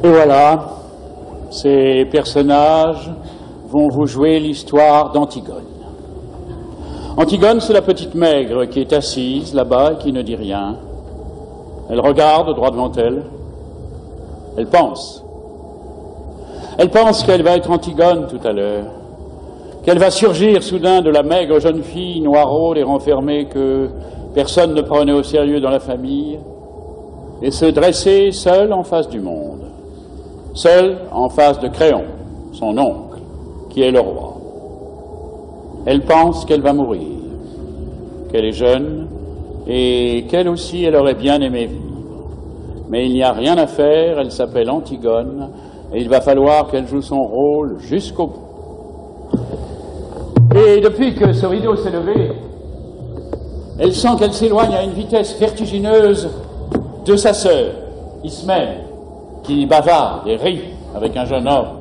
Et voilà, ces personnages vont vous jouer l'histoire d'Antigone. Antigone, c'est la petite maigre qui est assise là-bas et qui ne dit rien. Elle regarde droit devant elle. Elle pense. Elle pense qu'elle va être Antigone tout à l'heure, qu'elle va surgir soudain de la maigre jeune fille noiraude et renfermée que personne ne prenait au sérieux dans la famille, et se dresser seule en face du monde, seule en face de Créon, son oncle, qui est le roi. Elle pense qu'elle va mourir, qu'elle est jeune, et qu'elle aussi, elle aurait bien aimé vivre. Mais il n'y a rien à faire, elle s'appelle Antigone, et il va falloir qu'elle joue son rôle jusqu'au bout. Et depuis que ce rideau s'est levé, elle sent qu'elle s'éloigne à une vitesse vertigineuse de sa sœur, Ismène, qui bavarde et rit avec un jeune homme.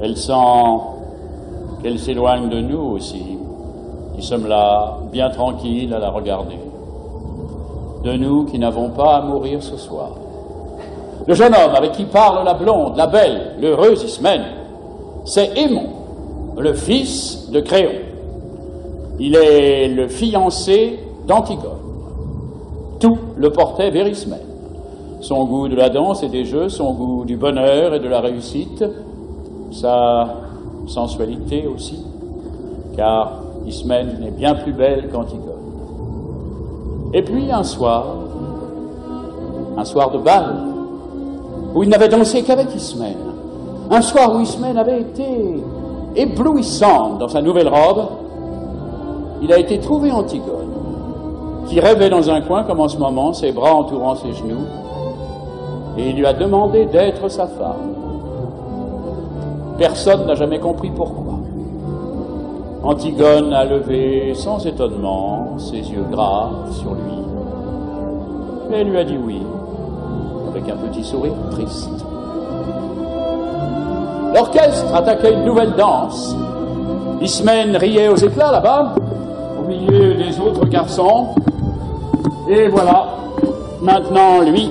Elle sent qu'elle s'éloigne de nous aussi, qui sommes là, bien tranquilles à la regarder. De nous qui n'avons pas à mourir ce soir. Le jeune homme avec qui parle la blonde, la belle, l'heureuse Ismène, c'est Aimon, le fils de Créon. Il est le fiancé d'Antigone. Tout le portait vers Ismène. Son goût de la danse et des jeux, son goût du bonheur et de la réussite, sa sensualité aussi, car Ismène est bien plus belle qu'Antigone. Et puis un soir de bal, où il n'avait dansé qu'avec Ismène, un soir où Ismène avait été éblouissante dans sa nouvelle robe, il a été trouvé Antigone, qui rêvait dans un coin comme en ce moment, ses bras entourant ses genoux, et il lui a demandé d'être sa femme. Personne n'a jamais compris pourquoi. Antigone a levé sans étonnement ses yeux graves sur lui, et lui a dit oui, avec un petit sourire triste. L'orchestre attaquait une nouvelle danse. Ismène riait aux éclats là-bas, au milieu des autres garçons, et voilà, maintenant lui,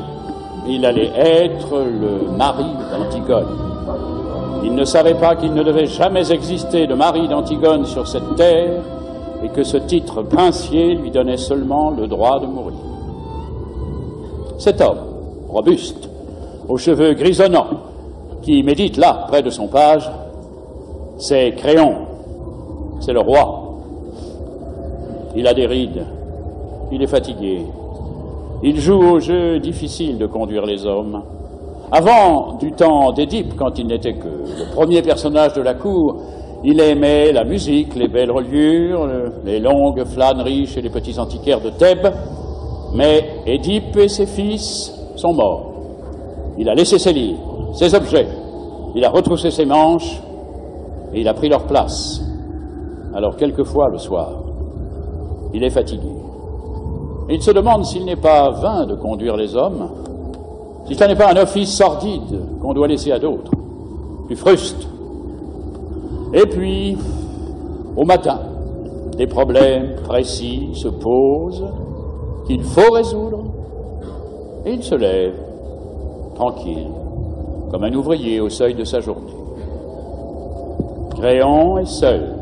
il allait être le mari d'Antigone. Il ne savait pas qu'il ne devait jamais exister de mari d'Antigone sur cette terre et que ce titre princier lui donnait seulement le droit de mourir. Cet homme, robuste, aux cheveux grisonnants, qui médite là, près de son page, c'est Créon, c'est le roi. Il a des rides, il est fatigué, il joue au jeu difficile de conduire les hommes. Avant du temps d'Édipe, quand il n'était que le premier personnage de la cour, il aimait la musique, les belles reliures, les longues flâneries chez les petits antiquaires de Thèbes. Mais Édipe et ses fils sont morts. Il a laissé ses livres, ses objets, il a retroussé ses manches et il a pris leur place. Alors quelquefois, le soir, il est fatigué. Il se demande s'il n'est pas vain de conduire les hommes, si ce n'est pas un office sordide qu'on doit laisser à d'autres, plus fruste. Et puis, au matin, des problèmes précis se posent qu'il faut résoudre, et il se lève, tranquille, comme un ouvrier au seuil de sa journée. Créon est seul,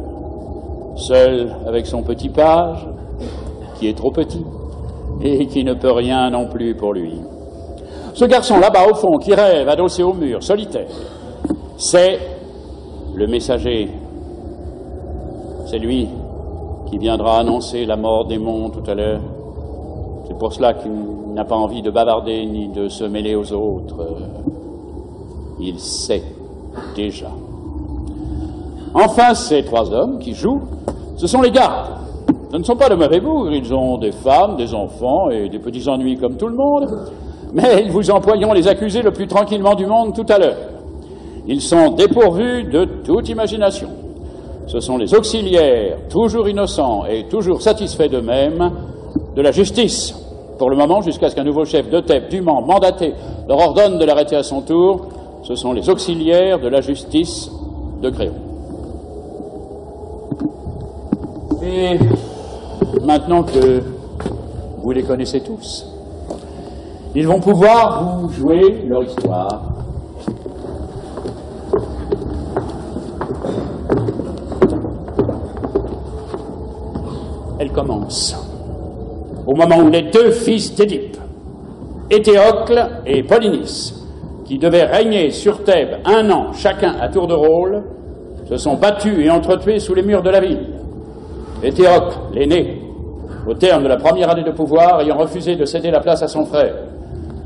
seul avec son petit page, qui est trop petit, et qui ne peut rien non plus pour lui. Ce garçon là-bas au fond, qui rêve, adossé au mur, solitaire, c'est le messager. C'est lui qui viendra annoncer la mort d'Aimon tout à l'heure. C'est pour cela qu'il n'a pas envie de bavarder ni de se mêler aux autres. Il sait déjà. Enfin, ces trois hommes qui jouent, ce sont les gardes. Ce ne sont pas de mauvais bougres, ils ont des femmes, des enfants et des petits ennuis comme tout le monde. Mais ils vous emploieront les accusés le plus tranquillement du monde tout à l'heure. Ils sont dépourvus de toute imagination. Ce sont les auxiliaires, toujours innocents et toujours satisfaits d'eux-mêmes, de la justice, pour le moment, jusqu'à ce qu'un nouveau chef de Thèbes, dûment mandaté, leur ordonne de l'arrêter à son tour. Ce sont les auxiliaires de la justice de Créon. Et maintenant que vous les connaissez tous, Ils vont pouvoir vous jouer leur histoire. Elle commence au moment où les deux fils d'Édipe, Éthéocle et Polynice, qui devaient régner sur Thèbes 1 an chacun à tour de rôle, se sont battus et entretués sous les murs de la ville. Éthéocle, l'aîné, au terme de la première année de pouvoir, ayant refusé de céder la place à son frère.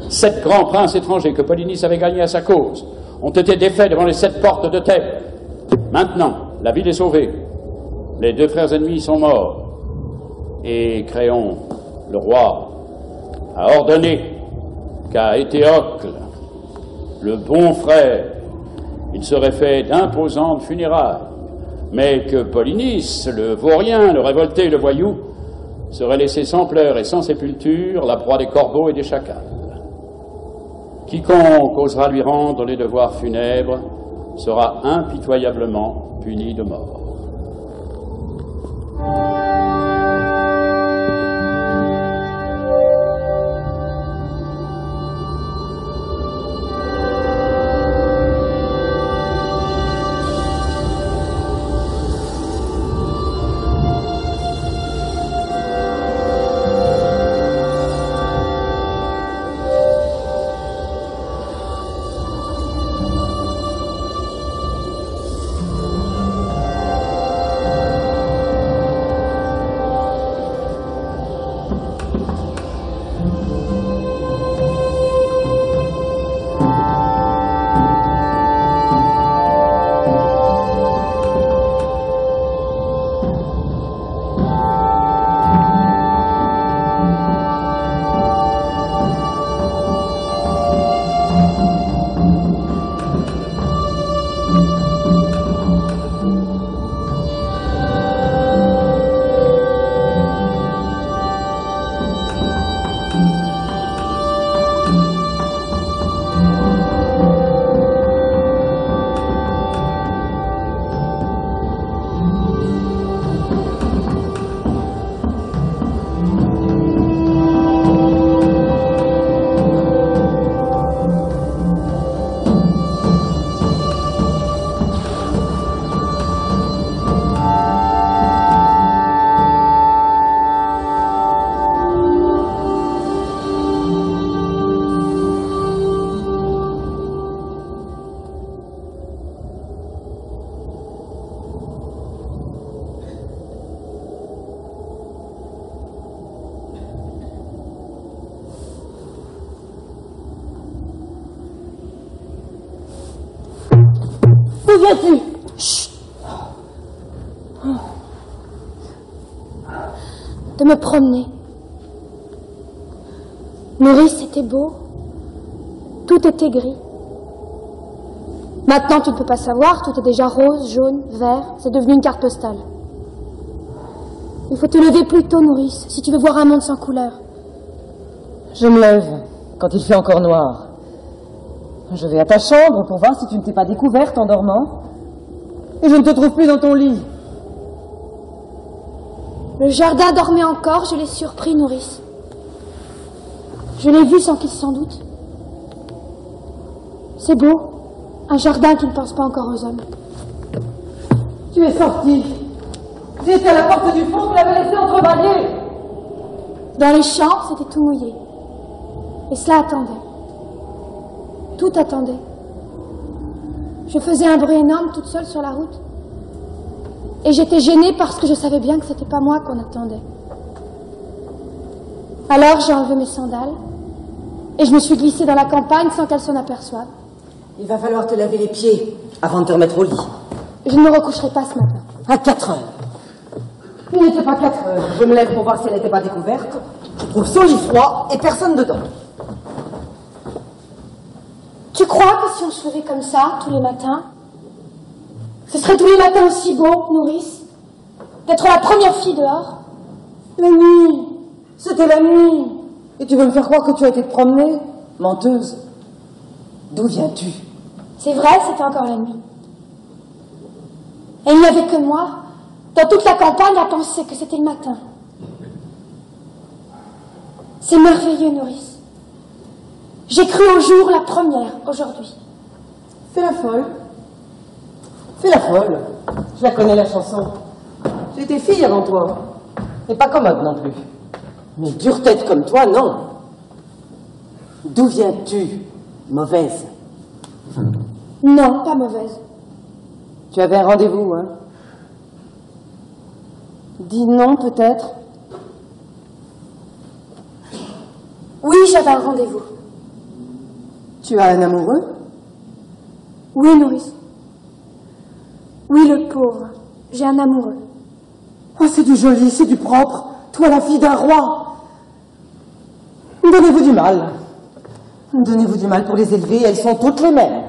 7 grands princes étrangers que Polynice avait gagnés à sa cause ont été défaits devant les 7 portes de Thèbes. Maintenant, la ville est sauvée. Les 2 frères ennemis sont morts. Et Créon, le roi, a ordonné qu'à Éthéocle, le bon frère, il serait fait d'imposantes funérailles, mais que Polynice, le vaurien, le révolté, le voyou, serait laissé sans pleurs et sans sépulture, la proie des corbeaux et des chacals. Quiconque osera lui rendre les devoirs funèbres sera impitoyablement puni de mort. Où viens-tu? Chut. De me promener. Maurice, c'était beau. Tout était gris. Maintenant, tu ne peux pas savoir, tout est déjà rose, jaune, vert. C'est devenu une carte postale. Il faut te lever plus tôt, Maurice, si tu veux voir un monde sans couleur. Je me lève quand il fait encore noir. Je vais à ta chambre pour voir si tu ne t'es pas découverte en dormant. Et je ne te trouve plus dans ton lit. Le jardin dormait encore, je l'ai surpris, Maurice. Je l'ai vu sans qu'il s'en doute. C'est beau, un jardin qui ne pense pas encore aux hommes. Tu es sorti. J'étais à la porte du fond, tu l'avais laissé entrebâillée. Dans les champs, c'était tout mouillé. Et cela attendait. Tout attendait. Je faisais un bruit énorme toute seule sur la route. Et j'étais gênée parce que je savais bien que c'était pas moi qu'on attendait. Alors j'ai enlevé mes sandales et je me suis glissée dans la campagne sans qu'elle s'en aperçoive. Il va falloir te laver les pieds avant de te remettre au lit. Je ne me recoucherai pas ce matin. À 4 heures. Il n'était pas 4 heures. Je me lève pour voir si elle n'était pas découverte. Je trouve son lit froid et personne dedans. Tu crois que si on se levait comme ça, tous les matins, ce serait tous les matins aussi beau, Maurice, d'être la première fille dehors? La nuit. C'était la nuit. Et tu veux me faire croire que tu as été te promener? Menteuse. D'où viens-tu? C'est vrai, c'était encore la nuit. Et il n'y avait que moi, dans toute la campagne, à penser que c'était le matin. C'est merveilleux, Maurice. J'ai cru au jour la première, aujourd'hui. Fais la folle. Fais la folle. Je la connais, la chanson. J'étais fille avant toi. Et pas commode non plus. Mais dure tête comme toi, non. D'où viens-tu, mauvaise? Non, pas mauvaise. Tu avais un rendez-vous, hein? Dis non, peut-être. Oui, j'avais un rendez-vous. Tu as un amoureux? Oui, nourrice. Oui, le pauvre. J'ai un amoureux. Oh, c'est du joli, c'est du propre. Toi, la fille d'un roi. Donnez-vous du mal. Donnez-vous du mal pour les élever, elles sont toutes les mêmes.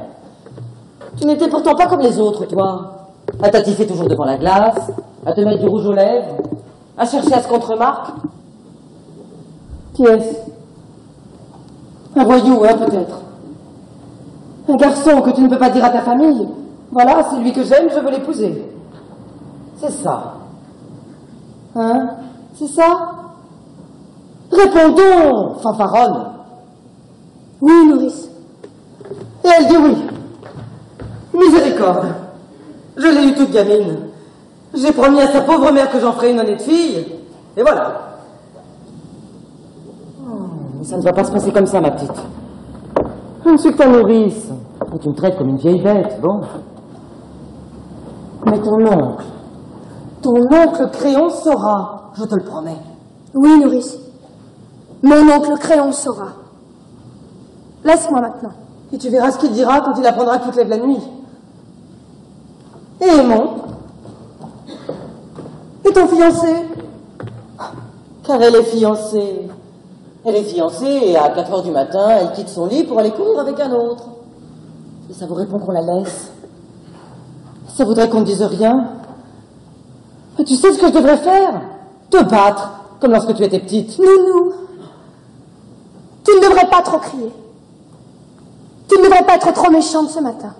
Tu n'étais pourtant pas comme les autres, toi. À t'attifer toujours devant la glace, à te mettre du rouge aux lèvres, à chercher à ce qu'on te remarque. Qui est-ce? Un voyou, hein, peut-être. Un garçon que tu ne peux pas dire à ta famille. Voilà, c'est lui que j'aime, je veux l'épouser. C'est ça. Hein? C'est ça? Répondons, fanfaronne. Oui, nourrice. Et elle dit oui. Miséricorde. Je l'ai eu toute gamine. J'ai promis à sa pauvre mère que j'en ferais une honnête fille. Et voilà. Oh, mais ça ne va pas se passer comme ça, ma petite. Je ne suis que ta nourrice. Et tu me traites comme une vieille bête, bon. Mais ton oncle Créon saura, je te le promets. Oui, nourrice. Mon oncle Créon saura. Laisse-moi maintenant. Et tu verras ce qu'il dira quand il apprendra que tu te lèves la nuit. Et Aimon? Et ton fiancé? Car elle est fiancée. Elle est fiancée et à 4 heures du matin, elle quitte son lit pour aller courir avec un autre. Et ça vous répond qu'on la laisse. Ça voudrait qu'on ne dise rien. Et tu sais ce que je devrais faire? Te battre, comme lorsque tu étais petite. Nounou, tu ne devrais pas trop crier. Tu ne devrais pas être trop méchante ce matin.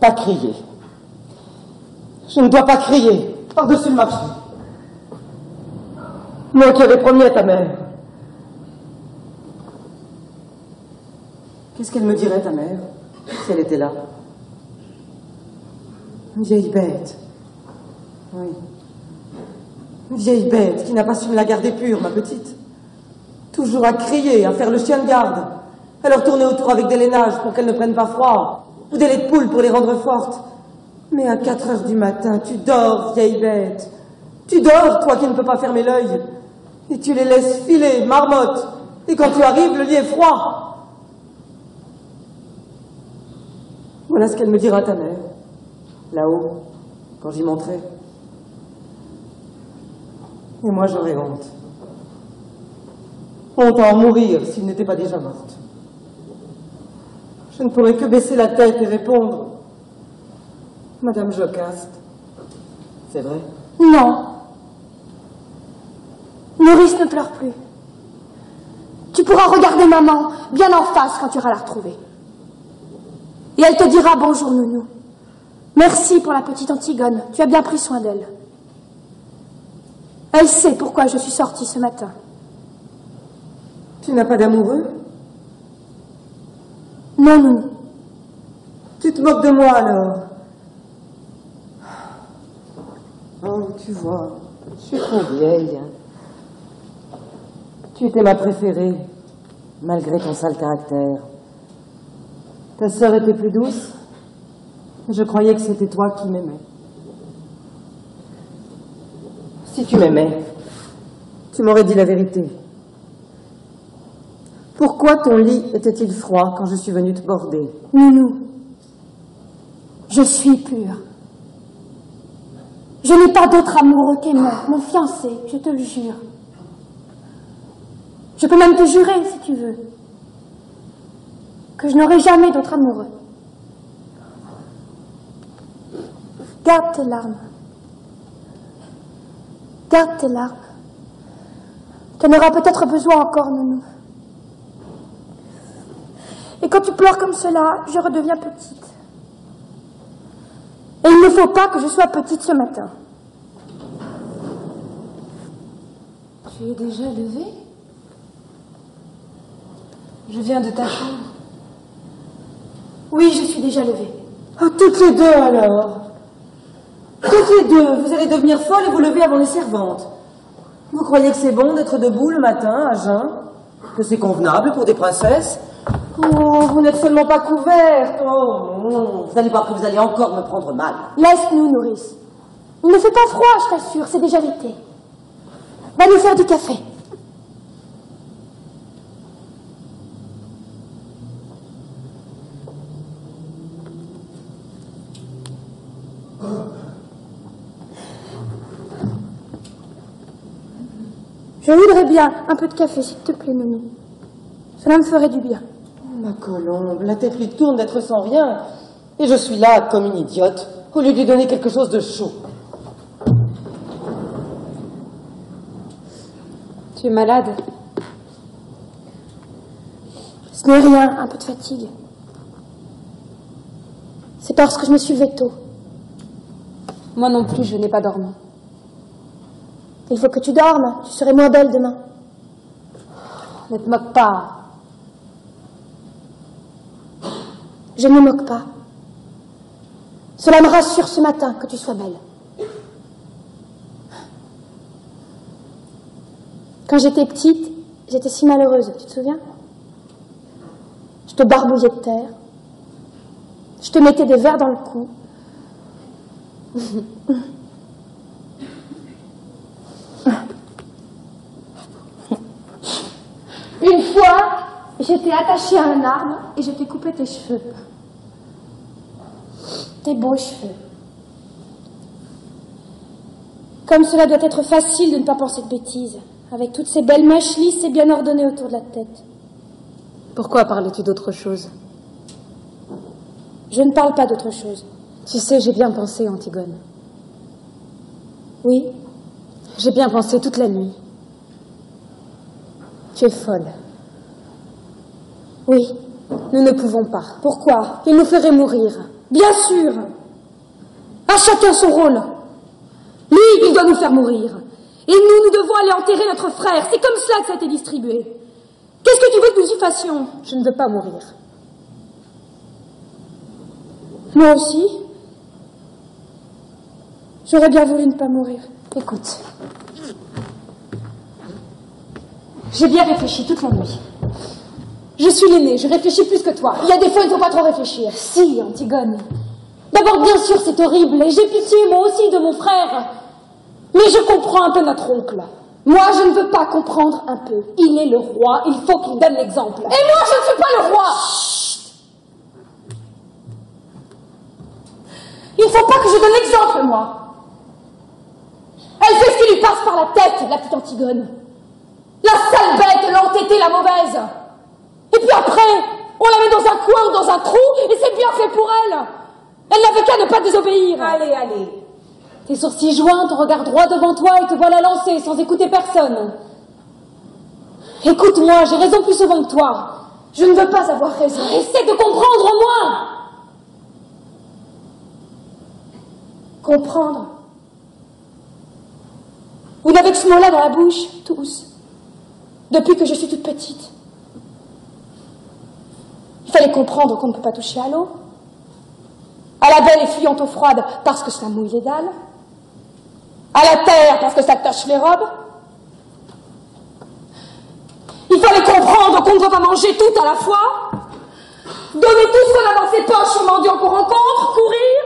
Pas crier. Je ne dois pas crier par-dessus le marché. Moi qui avais promis à ta mère. Qu'est-ce qu'elle me dirait, ta mère, si elle était là? Une vieille bête. Oui. Une vieille bête qui n'a pas su me la garder pure, ma petite. Toujours à crier, à faire le chien de garde, à leur tourner autour avec des lainages pour qu'elles ne prennent pas froid, ou des laits de poule pour les rendre fortes. Mais à 4 heures du matin, tu dors, vieille bête. Tu dors, toi qui ne peux pas fermer l'œil. Et tu les laisses filer, marmotte. Et quand tu arrives, le lit est froid. Voilà ce qu'elle me dira, ta mère, là-haut, quand j'y monterai. Et moi, j'aurais honte. Honte à en mourir s'il n'était pas déjà morte. Je ne pourrais que baisser la tête et répondre: Madame Jocaste, c'est vrai? Non. Nourrice, ne pleure plus. Tu pourras regarder maman bien en face quand tu iras la retrouver. Et elle te dira: bonjour, nounou. Merci pour la petite Antigone. Tu as bien pris soin d'elle. Elle sait pourquoi je suis sortie ce matin. Tu n'as pas d'amoureux? Non, nounou. Tu te moques de moi alors? Oh, tu vois, je suis trop vieille. Tu étais ma préférée, malgré ton sale caractère. Ta sœur était plus douce, et je croyais que c'était toi qui m'aimais. Si tu m'aimais, tu m'aurais dit la vérité. Pourquoi ton lit était-il froid quand je suis venue te border? Nounou, je suis pure. Je n'ai pas d'autre amoureux qu'Aimon, mon fiancé, je te le jure. Je peux même te jurer, si tu veux, que je n'aurai jamais d'autre amoureux. Garde tes larmes. Garde tes larmes. Tu en auras peut-être besoin encore, nounou. Et quand tu pleures comme cela, je redeviens petite. Et il ne faut pas que je sois petite ce matin. Tu es déjà levée? Je viens de ta chambre. Oui, je suis déjà levée. Oh, toutes les deux alors. Toutes les deux, vous allez devenir folles et vous lever avant les servantes. Vous croyez que c'est bon d'être debout le matin, à jeun? Que c'est convenable pour des princesses? Oh, vous n'êtes seulement pas couvertes. Oh, non, vous allez voir que vous allez encore me prendre mal. Laisse-nous, nourrice. Il ne fait pas froid, je t'assure, c'est déjà l'été. Va nous faire du café. Je voudrais bien un peu de café, s'il te plaît, Nounou. Cela me ferait du bien. Ma Colombe, la tête lui tourne d'être sans rien. Et je suis là comme une idiote, au lieu de lui donner quelque chose de chaud. Tu es malade? Ce n'est rien, un peu de fatigue. C'est parce que je me suis levée tôt. Moi non plus, je n'ai pas dormi. Il faut que tu dormes, tu serais moins belle demain. Ne te moque pas. Je ne me moque pas. Cela me rassure ce matin que tu sois belle. Quand j'étais petite, j'étais si malheureuse, tu te souviens? Je te barbouillais de terre. Je te mettais des vers dans le cou. Une fois, j'étais attachée à un arbre et je t'ai coupé tes cheveux. Tes beaux cheveux. Comme cela doit être facile de ne pas penser de bêtises, avec toutes ces belles mèches lisses et bien ordonnées autour de la tête. Pourquoi parlais-tu d'autre chose? Je ne parle pas d'autre chose. Tu sais, j'ai bien pensé, Antigone. Oui? J'ai bien pensé toute la nuit. Tu es folle. Oui. Nous ne pouvons pas. Pourquoi? Il nous ferait mourir. Bien sûr. À chacun son rôle. Lui, il doit nous faire mourir. Et nous devons aller enterrer notre frère. C'est comme cela que ça a été distribué. Qu'est-ce que tu veux que nous y fassions? Je ne veux pas mourir. Moi aussi. J'aurais bien voulu ne pas mourir. Écoute. J'ai bien réfléchi toute la nuit. Je suis l'aînée, je réfléchis plus que toi. Il y a des fois, il ne faut pas trop réfléchir. Si, Antigone. D'abord, bien sûr, c'est horrible, et j'ai pitié, moi aussi, de mon frère. Mais je comprends un peu notre oncle. Moi, je ne veux pas comprendre un peu. Il est le roi, il faut qu'il donne l'exemple. Et moi, je ne suis pas le roi. Chut. Il ne faut pas que je donne l'exemple, moi. Elle fait ce qui lui passe par la tête, la petite Antigone. La sale bête, l'entêtée, la mauvaise. Et puis après, on la met dans un coin ou dans un trou, et c'est bien fait pour elle. Elle n'avait qu'à ne pas désobéir. Allez, allez. Tes sourcils joints, ton regard droit devant toi et te voilà lancé sans écouter personne. Écoute-moi, j'ai raison plus souvent que toi. Je ne veux pas avoir raison. Essaie de comprendre au moins. Comprendre. Vous n'avez que ce mot-là dans la bouche, tous. Depuis que je suis toute petite. Il fallait comprendre qu'on ne peut pas toucher à l'eau. À la belle et fuyante eau froide parce que ça mouille les dalles. À la terre parce que ça tache les robes. Il fallait comprendre qu'on ne doit pas manger tout à la fois. Donner tout ce qu'on a dans ses poches aux mendiants qu'on rencontre. Courir.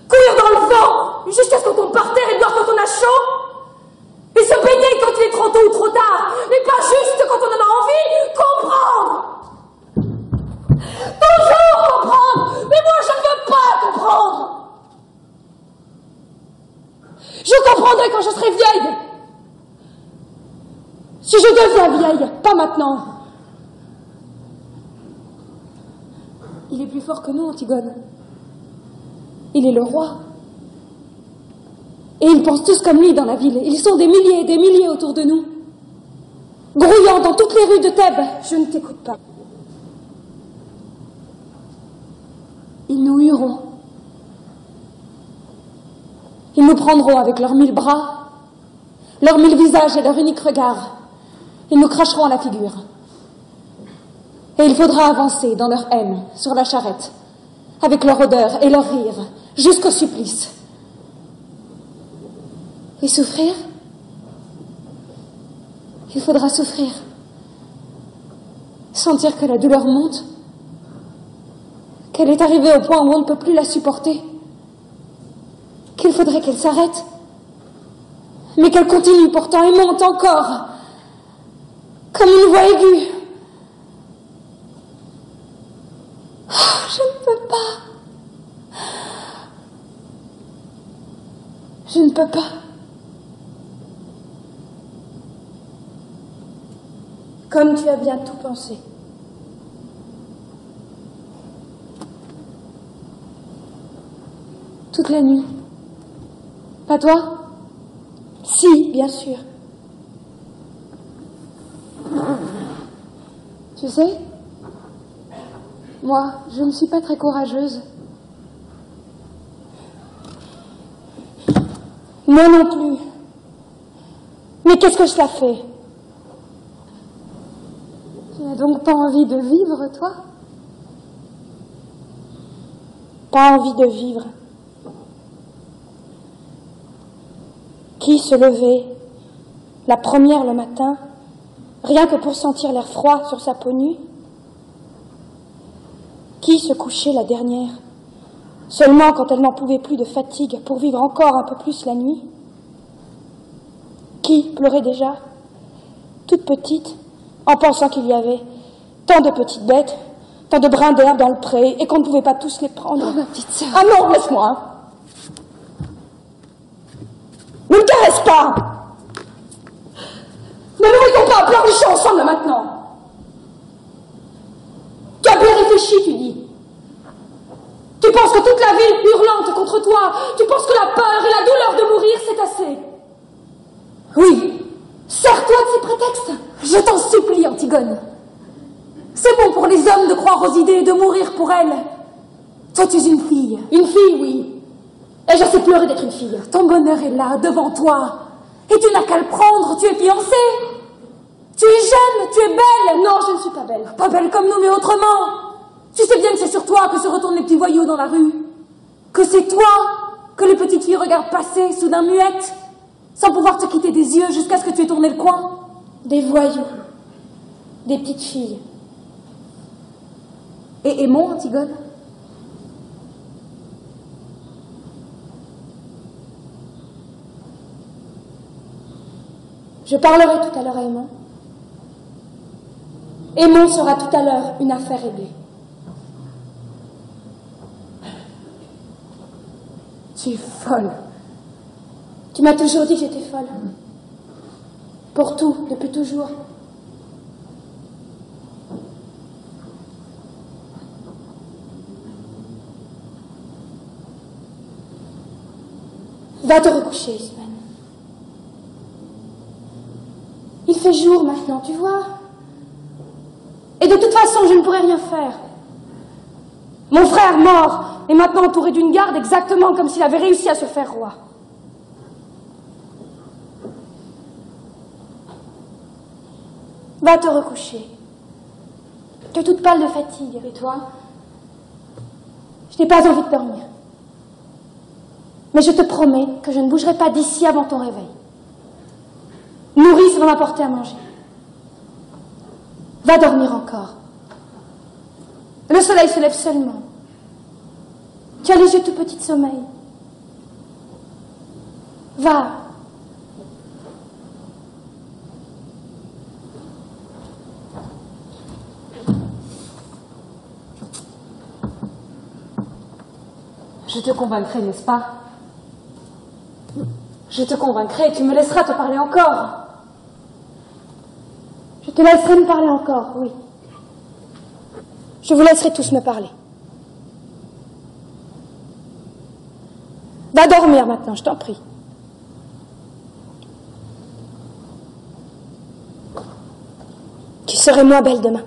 Courir dans le vent jusqu'à ce qu'on tombe par terre et boire quand on a chaud. Et se baigner quand il est trop tôt ou trop tard. Mais pas juste quand on en a envie. Comprendre. Toujours comprendre. Mais moi je ne veux pas comprendre. Je comprendrai quand je serai vieille. Si je deviens vieille, pas maintenant. Il est plus fort que nous, Antigone. Il est le roi. Et ils pensent tous comme lui dans la ville. Ils sont des milliers et des milliers autour de nous. Grouillant dans toutes les rues de Thèbes. Je ne t'écoute pas. Ils nous hueront. Ils nous prendront avec leurs 1000 bras, leurs 1000 visages et leur unique regard. Ils nous cracheront à la figure. Et il faudra avancer dans leur haine, sur la charrette, avec leur odeur et leur rire, jusqu'au supplice. Et souffrir? Il faudra souffrir. Sentir que la douleur monte, qu'elle est arrivée au point où on ne peut plus la supporter, qu'il faudrait qu'elle s'arrête, mais qu'elle continue pourtant et monte encore, comme une voix aiguë. Oh, je ne peux pas. Je ne peux pas. Comme tu as bien tout pensé. Toute la nuit. Pas toi? Si, bien sûr. Tu sais, moi, je ne suis pas très courageuse. Moi non plus. Mais qu'est-ce que cela fait? Tu n'as donc pas envie de vivre, toi? Pas envie de vivre. Qui se levait, la première le matin, rien que pour sentir l'air froid sur sa peau nue? Qui se couchait la dernière, seulement quand elle n'en pouvait plus de fatigue pour vivre encore un peu plus la nuit? Qui pleurait déjà, toute petite, en pensant qu'il y avait tant de petites bêtes, tant de brins d'herbe dans le pré, et qu'on ne pouvait pas tous les prendre? Oh, ma petite sœur. Ah non, laisse-moi. Ne me caresse pas. Ne nous mettons pas à pleurnicher ensemble maintenant. Tu as bien réfléchi, tu dis. Tu penses que toute la ville hurlante contre toi, tu penses que la peur et la douleur de mourir, c'est assez. Oui, sers-toi de ces prétextes. Je t'en supplie, Antigone. C'est bon pour les hommes de croire aux idées et de mourir pour elles. Toi, tu es une fille. Une fille, oui. Et je sais pleurer d'être une fille. Ton bonheur est là, devant toi. Et tu n'as qu'à le prendre, tu es fiancée. Tu es jeune, tu es belle. Non, je ne suis pas belle. Pas belle comme nous, mais autrement. Tu sais bien que c'est sur toi que se retournent les petits voyous dans la rue. Que c'est toi que les petites filles regardent passer, soudain muettes, sans pouvoir te quitter des yeux jusqu'à ce que tu aies tourné le coin. Des voyous. Des petites filles. Et aimons, Antigone. Je parlerai tout à l'heure à Aimon. Aimon sera tout à l'heure une affaire réglée. Tu es folle. Tu m'as toujours dit que j'étais folle. Pour tout, depuis toujours. Va te recoucher, Ismène. Il fait jour maintenant, tu vois. Et de toute façon, je ne pourrai rien faire. Mon frère mort est maintenant entouré d'une garde exactement comme s'il avait réussi à se faire roi. Va te recoucher. Tu es toute pâle de fatigue. Et toi? Je n'ai pas envie de dormir. Mais je te promets que je ne bougerai pas d'ici avant ton réveil. Nourrice va m'apporter à manger. Va dormir encore. Le soleil se lève seulement. Tu as les yeux tout petits de sommeil. Va. Je te convaincrai, n'est-ce pas? Je te convaincrai, tu me laisseras te parler encore. Je te laisserai me parler encore, oui. Je vous laisserai tous me parler. Va dormir maintenant, je t'en prie. Tu serais moins belle demain.